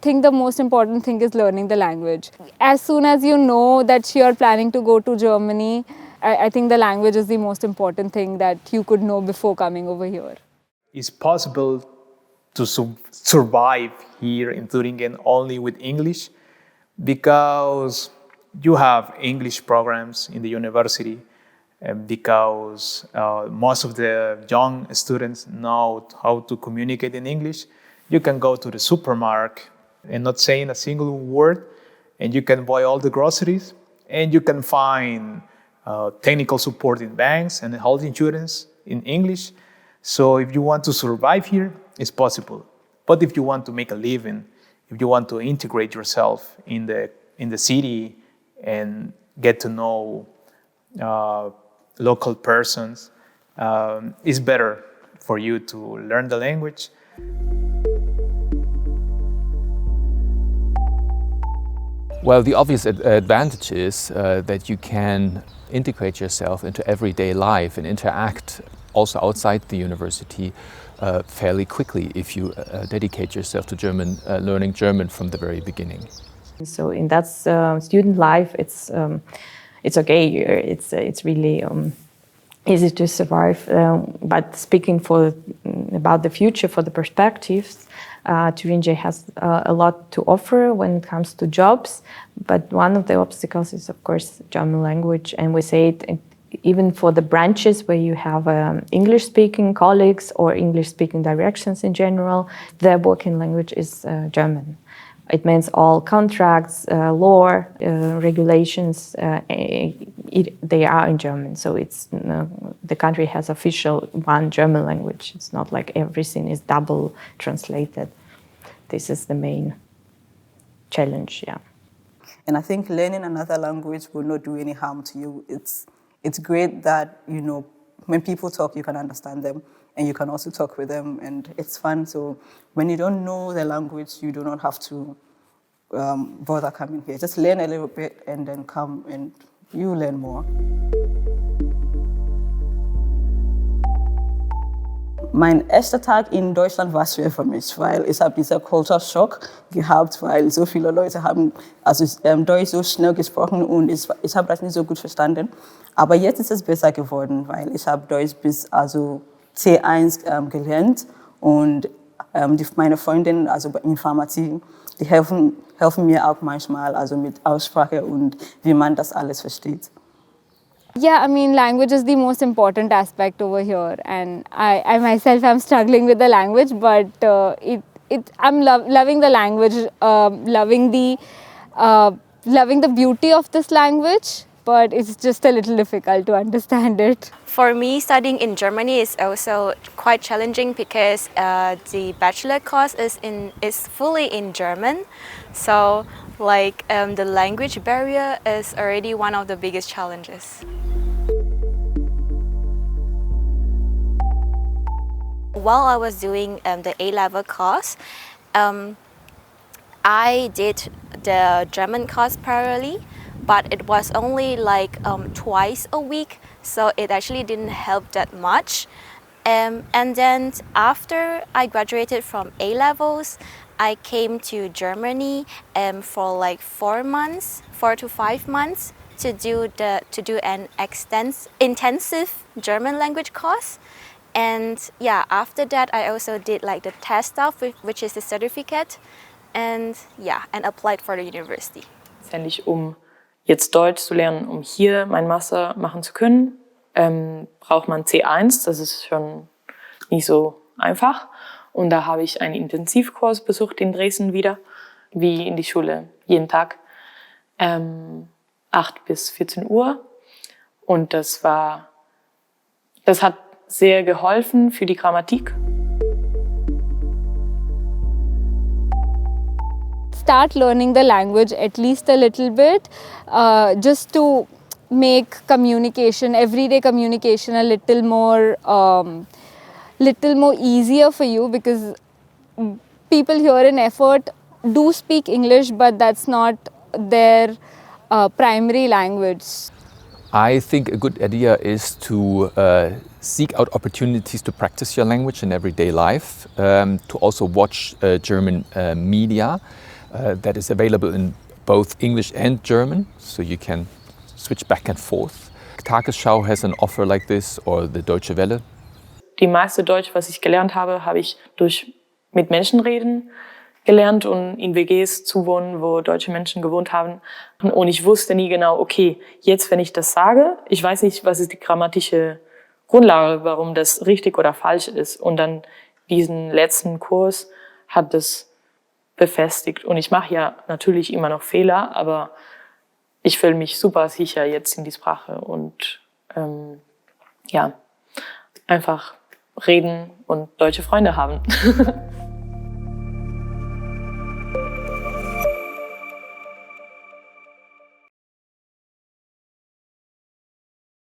think the most important thing is learning the language. As soon as you know that you're planning to go to Germany, I think the language is the most important thing that you could know before coming over here. It's possible to survive here in Thüringen only with English because you have English programs in the university, because most of the young students know how to communicate in English. You can go to the supermarket and not saying a single word, and you can buy all the groceries, and you can find technical support in banks and health insurance in English. So if you want to survive here, it's possible. But if you want to make a living, if you want to integrate yourself in the city and get to know local persons, it's better for you to learn the language. Well, the obvious advantage is that you can integrate yourself into everyday life and interact also outside the university fairly quickly if you dedicate yourself to learning German from the very beginning. So in that student life, it's okay. It's really easy to survive. But speaking about the future, for the perspectives, Thuringia has a lot to offer when it comes to jobs. But one of the obstacles is, of course, German language, and we say it even for the branches where you have English-speaking colleagues or English-speaking directions in general, their working language is German. It means all contracts, law, regulations, they are in German. So it's the country has official one German language. It's not like everything is double translated. This is the main challenge, yeah. And I think learning another language will not do any harm to you. It's great that, you know, when people talk, you can understand them and you can also talk with them, and it's fun. So when you don't know the language, you do not have to bother coming here. Just learn a little bit and then come and you learn more. Mein erster Tag in Deutschland war schwer für mich, weil ich habe diesen Culture Shock gehabt, weil so viele Leute haben Deutsch so schnell gesprochen und ich habe das nicht so gut verstanden. Aber jetzt ist es besser geworden, weil ich habe Deutsch bis C1 gelernt und meine Freundinnen, also in Pharmazie, die helfen mir auch manchmal, also mit Aussprache und wie man das alles versteht. Yeah, I mean, language is the most important aspect over here, and I myself am struggling with the language, but I'm loving the language, loving the beauty of this language, but it's just a little difficult to understand it. For me, studying in Germany is also quite challenging because the bachelor course is fully in German, so the language barrier is already one of the biggest challenges. While I was doing the A-level course, I did the German course parallelly, but it was only twice a week, so it actually didn't help that much. And then after I graduated from A-levels, I came to Germany for 4 to 5 months to do an intensive German language course. And yeah, after that I also did the test stuff, which is the certificate, and applied for the university. Letztendlich, jetzt Deutsch zu lernen, hier meinen Master machen zu können, braucht man C1, das ist schon nicht so einfach. Und da habe ich einen Intensivkurs besucht in Dresden wieder, wie in die Schule, jeden Tag, 8 bis 14 Uhr. Und das hat sehr geholfen für die Grammatik. Start learning the language at least a little bit, just to make communication, everyday communication, a little more easier for you, because people here in Erfurt do speak English, but that's not their primary language. I think a good idea is to seek out opportunities to practice your language in everyday life, to also watch German media, that is available in both English and German, so you can switch back and forth. Tagesschau has an offer like this, or the Deutsche Welle. Die meiste Deutsch, was ich gelernt habe, habe ich durch mit Menschen reden gelernt und in WGs zu wohnen, wo deutsche Menschen gewohnt haben. Und ich wusste nie genau, okay, jetzt, wenn ich das sage, ich weiß nicht, was ist die grammatische Grundlage, warum das richtig oder falsch ist. Und dann diesen letzten Kurs hat das befestigt. Und ich mache ja natürlich immer noch Fehler, aber ich fühle mich super sicher jetzt in die Sprache und ja, einfach reden und deutsche Freunde haben.